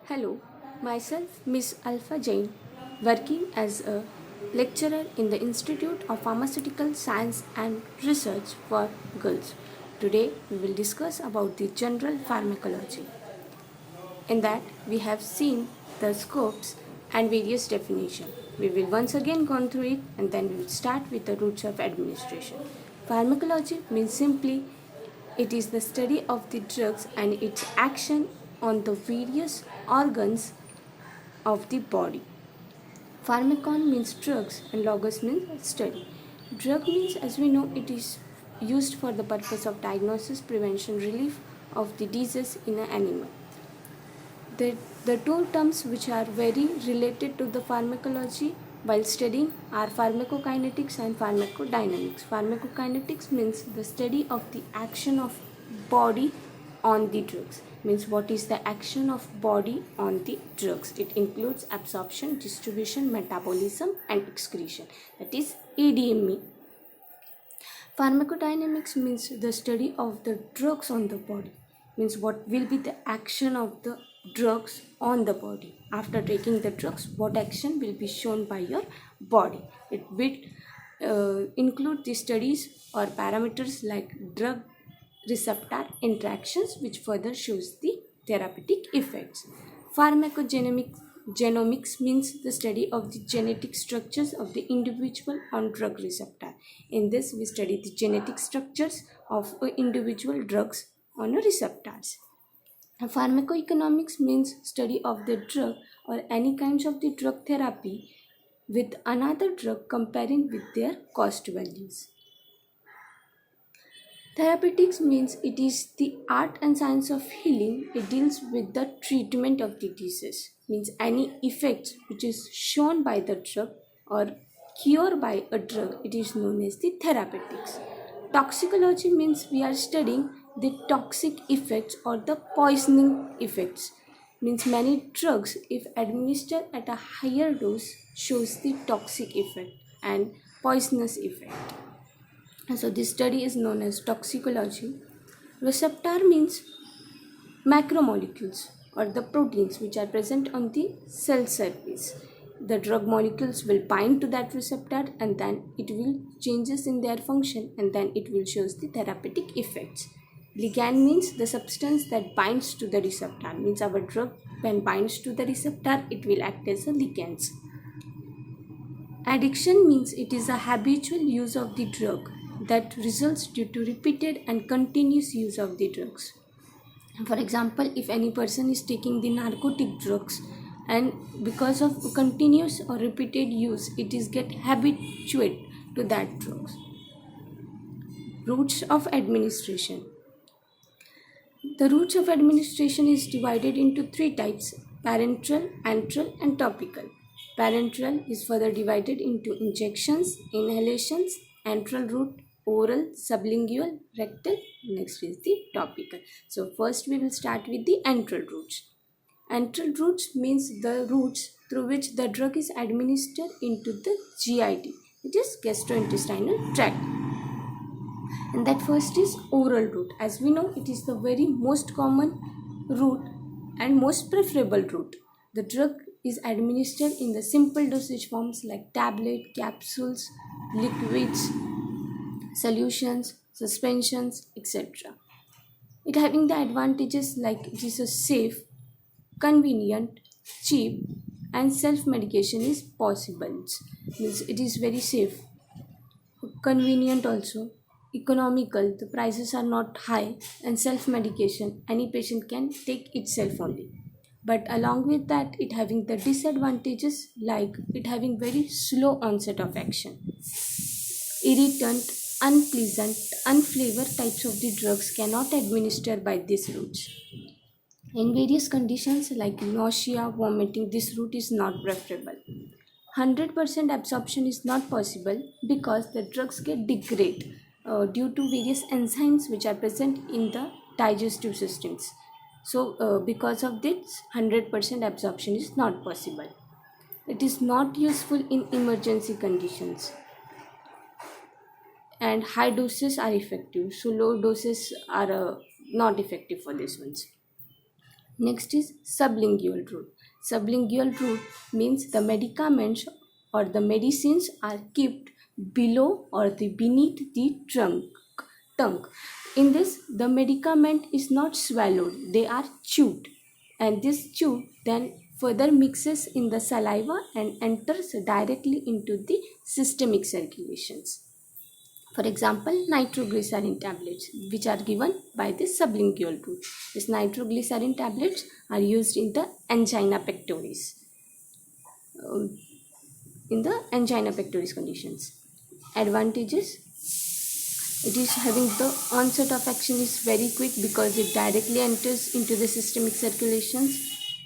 Hello, myself Miss Alpha Jain, working as a lecturer in the Institute of Pharmaceutical Science and Research for Girls. Today we will discuss about the general pharmacology. In that we have seen the scopes and various definition. We will once again go through it and then we will start with the roots of administration. Pharmacology means simply it is the study of the drugs and its action on the various organs of the body. Pharmacon means drugs and logos means study. Drug means, as we know, it is used for the purpose of diagnosis, prevention, relief of the disease in an animal. The two terms which are very related to the pharmacology while studying are pharmacokinetics and pharmacodynamics. Pharmacokinetics means the study of the action of body on the drugs. Means what is the action of body on the drugs. It includes absorption, distribution, metabolism and excretion. That is ADME. Pharmacodynamics means the study of the drugs on the body. Means what will be the action of the drugs on the body. After taking the drugs, what action will be shown by your body. It will include the studies or parameters like drug receptor interactions, which further shows the therapeutic effects. Pharmacogenomics means the study of the genetic structures of the individual on drug receptor. In this, we study the genetic structures of individual drugs on receptors. Pharmacoeconomics means study of the drug or any kinds of the drug therapy with another drug comparing with their cost values. Therapeutics means it is the art and science of healing. It deals with the treatment of the disease. Means any effects which is shown by the drug or cure by a drug, it is known as the therapeutics. Toxicology means we are studying the toxic effects or the poisoning effects. Means many drugs, if administered at a higher dose, shows the toxic effect and poisonous effect. So this study is known as toxicology. Receptor means macromolecules or the proteins which are present on the cell surface. The drug molecules will bind to that receptor and then it will changes in their function and then it will shows the therapeutic effects. Ligand means the substance that binds to the receptor. Means our drug when binds to the receptor, it will act as a ligand. Addiction means it is a habitual use of the drug that results due to repeated and continuous use of the drugs. For example, if any person is taking the narcotic drugs and because of continuous or repeated use, it is get habituated to that drugs. Routes of administration. The routes of administration is divided into three types: parenteral, antral and topical. Parenteral is further divided into injections, inhalations, antral route, oral, sublingual, rectal. Next is the topical. So first we will start with the antral routes. Antral routes means the routes through which the drug is administered into the GIT, which is gastrointestinal tract. And that first is oral route. As we know, it is the very most common route and most preferable route. The drug is administered in the simple dosage forms like tablet, capsules, liquids, solutions, suspensions, etc. It having the advantages like it is a safe, convenient, cheap, and self-medication is possible. Means it is very safe, convenient also, economical, the prices are not high, and self-medication, any patient can take itself only. But along with that, it having the disadvantages like it having very slow onset of action, irritant, unpleasant, unflavored types of the drugs cannot administer by these routes. In various conditions like nausea, vomiting, this route is not preferable. 100% absorption is not possible because the drugs get degrade due to various enzymes which are present in the digestive systems. So, because of this, 100% absorption is not possible. It is not useful in emergency conditions. And high doses are effective, so low doses are not effective for these ones. Next is sublingual route. Sublingual route means the medicaments or the medicines are kept below or beneath the tongue. In this, the medicament is not swallowed, they are chewed, and this chew then further mixes in the saliva and enters directly into the systemic circulations. For example, nitroglycerin tablets, which are given by the sublingual route. These nitroglycerin tablets are used in the angina pectoris, um, conditions. Advantages: it is having the onset of action is very quick because it directly enters into the systemic circulations,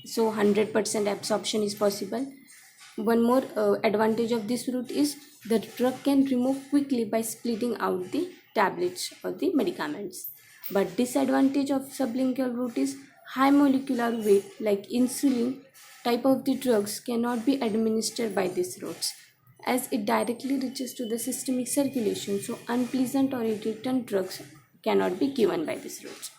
so 100% absorption is possible. One more advantage of this route is the drug can remove quickly by splitting out the tablets or the medicaments. But disadvantage of sublingual route is high molecular weight, like insulin type of the drugs cannot be administered by these routes as it directly reaches to the systemic circulation, so unpleasant or irritant drugs cannot be given by these routes.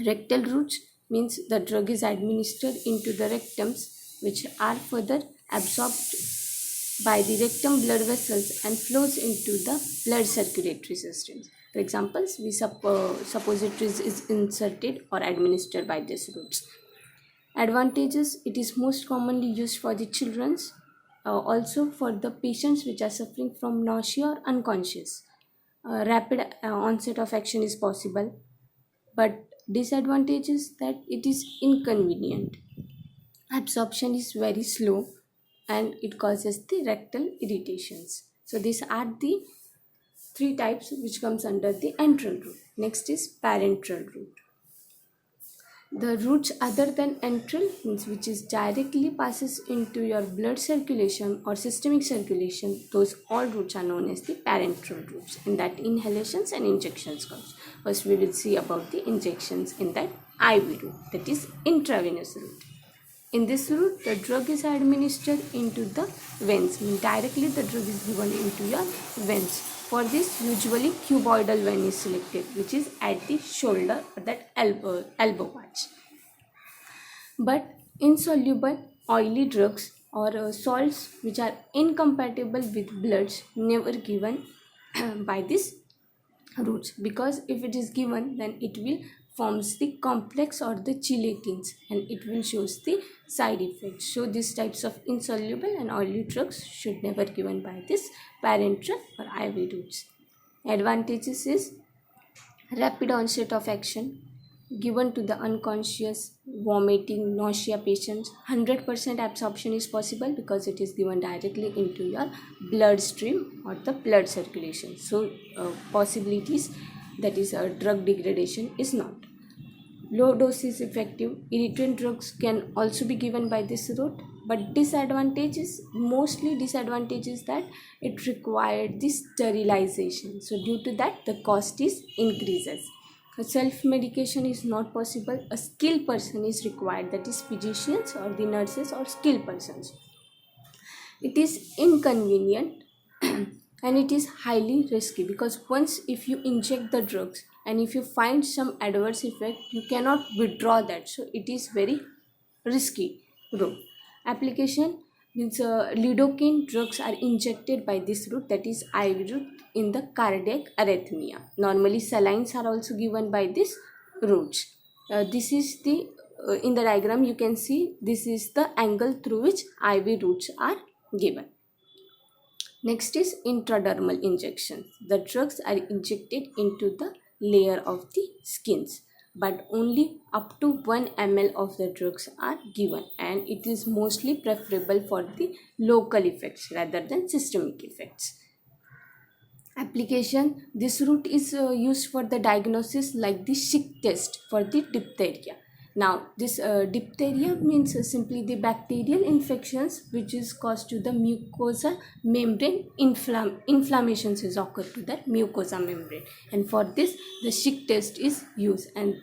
Rectal routes means the drug is administered into the rectums, which are further absorbed by the rectum blood vessels and flows into the blood circulatory system. For example, we suppose it is inserted or administered by these routes. Advantages: it is most commonly used for the children's, also for the patients which are suffering from nausea or unconscious. Rapid onset of action is possible, but disadvantage is that it is inconvenient. Absorption is very slow and it causes the rectal irritations. So these are the three types which comes under the enteral route. Next is parenteral route. The routes other than enteral means which is directly passes into your blood circulation or systemic circulation, those all routes are known as the parenteral routes. In that inhalations and injections comes. First we will see about the injections in that IV route, that is intravenous route. In this route, the drug is administered into the veins. Directly the drug is given into your veins. For this, usually cuboidal vein is selected, which is at the shoulder or that elbow patch. But insoluble oily drugs or salts which are incompatible with bloods never given by this routes, because if it is given then it will forms the complex or the chelatins and it will shows the side effects. So these types of insoluble and oily drugs should never given by this parenteral or IV routes. Advantages is rapid onset of action, given to the unconscious, vomiting, nausea patients. 100% absorption is possible because it is given directly into your bloodstream or the blood circulation. So possibilities, that is drug degradation, is not. Low dose is effective. Irritant drugs can also be given by this route, but mostly disadvantage is that it required the sterilization. So due to that, the cost is increases. Self-medication is not possible. A skilled person is required, that is physicians or the nurses or skilled persons. It is inconvenient and it is highly risky because once if you inject the drugs and if you find some adverse effect, you cannot withdraw that. So it is very risky route. Application means lidocaine drugs are injected by this route, that is IV route, in the cardiac arrhythmia. Normally salines are also given by this routes. This is the in the diagram you can see this is the angle through which IV routes are given. Next is intradermal injection. The drugs are injected into the layer of the skins, but only up to 1 ml of the drugs are given, and it is mostly preferable for the local effects rather than systemic effects. Application: this route is used for the diagnosis like the Schick test for the diphtheria. Now this diphtheria means simply the bacterial infections which is caused to the mucosa membrane. Inflammations is occurred to that mucosa membrane, and for this the Schick test is used, and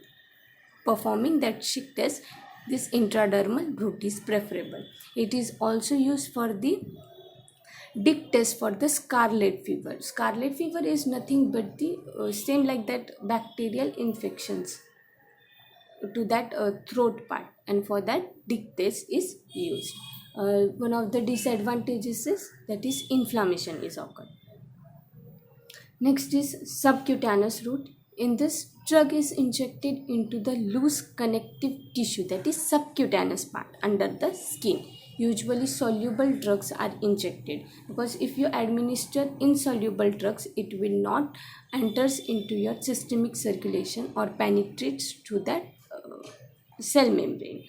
performing that Schick test, this intradermal route is preferable. It is also used for the Dick test for the scarlet fever. Scarlet fever is nothing but the same like that bacterial infections. to that throat part, and for that dictates is used. One of the disadvantages is that is inflammation is occurred. Next is subcutaneous route. In this, drug is injected into the loose connective tissue, that is subcutaneous part under the skin. Usually soluble drugs are injected, because if you administer insoluble drugs, it will not enters into your systemic circulation or penetrates to that cell membrane.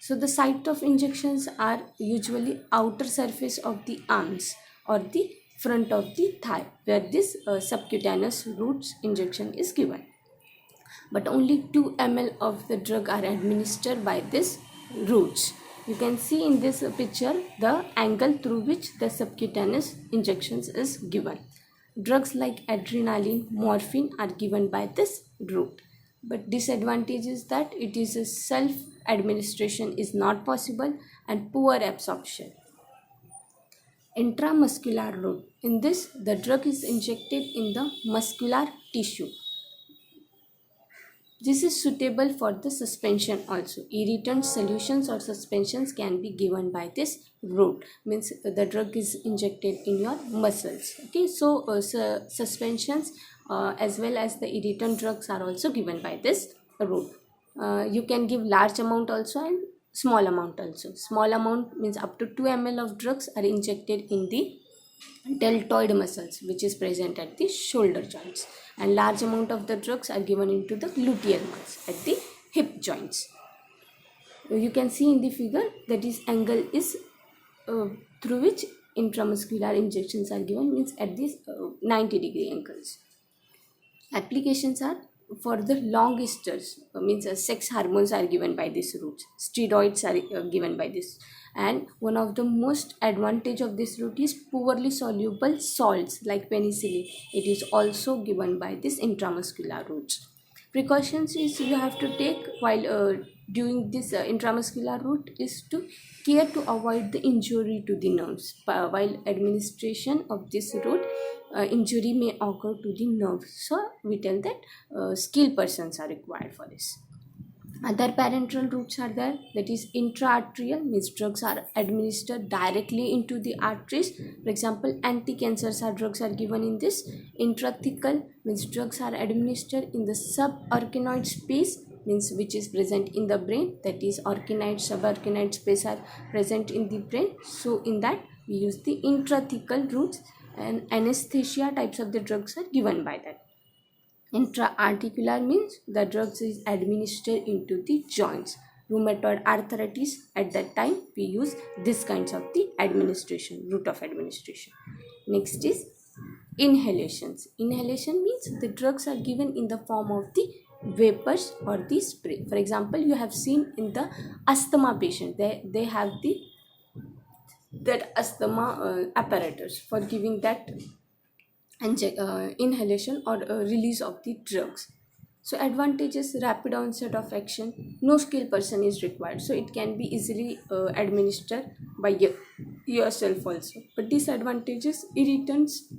So the site of injections are usually outer surface of the arms or the front of the thigh, where this subcutaneous routes injection is given. But only 2 ml of the drug are administered by this routes. You can see in this picture the angle through which the subcutaneous injections is given. Drugs like adrenaline, morphine are given by this route. But disadvantage is that it is a self administration is not possible and poor absorption. Intramuscular route. In this, the drug is injected in the muscular tissue. This is suitable for the suspension also. Irritant solutions or suspensions can be given by this route. Means the drug is injected in your muscles. Okay, so suspensions as well as the irritant drugs are also given by this route. You can give large amount also and small amount also. Small amount means up to 2 ml of drugs are injected in the deltoid muscles, which is present at the shoulder joints, and large amount of the drugs are given into the gluteal muscles at the hip joints. You can see in the figure that is angle is through which intramuscular injections are given, means at these 90-degree angles. Applications are for the long esters, means sex hormones are given by this route. Steroids are given by this. And one of the most advantage of this route is poorly soluble salts like penicillin. It is also given by this intramuscular routes. Precautions is you have to take while doing this intramuscular route is to care to avoid the injury to the nerves. While administration of this route, injury may occur to the nerves. So we tell that skilled persons are required for this. Other parenteral routes are there, that is intraarterial, means drugs are administered directly into the arteries. For example, anti-cancers are drugs are given in this. Intrathecal means drugs are administered in the subarachnoid space, means which is present in the brain, that is arachnoid, subarachnoid space are present in the brain. So in that we use the intrathecal routes, and anesthesia types of the drugs are given by that. Intra-articular means the drugs is administered into the joints. Rheumatoid arthritis, at that time we use this kinds of the administration, route of administration. Next is inhalations. Inhalation means the drugs are given in the form of the vapors or the spray. For example, you have seen in the asthma patient, they have that asthma apparatus for giving that inhalation or release of the drugs. So advantages: rapid onset of action, no skilled person is required, so it can be easily administered by yourself also. But disadvantages: irritants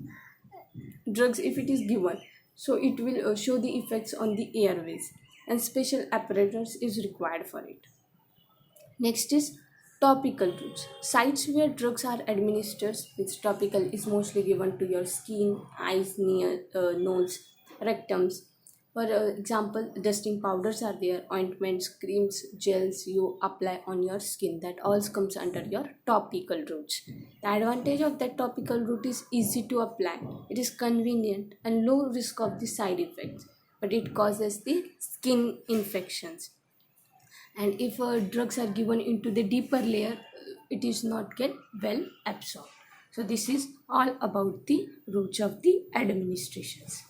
drugs if it is given, so it will show the effects on the airways, and special apparatus is required for it. Next is topical routes. Sites where drugs are administered, which topical is mostly given to your skin, eyes, near nose, rectums. For example, dusting powders are there, ointments, creams, gels you apply on your skin. That all comes under your topical routes. The advantage of that topical route is easy to apply. It is convenient and low risk of the side effects, but it causes the skin infections. And if drugs are given into the deeper layer, it is not get well absorbed. So this is all about the routes of the administrations.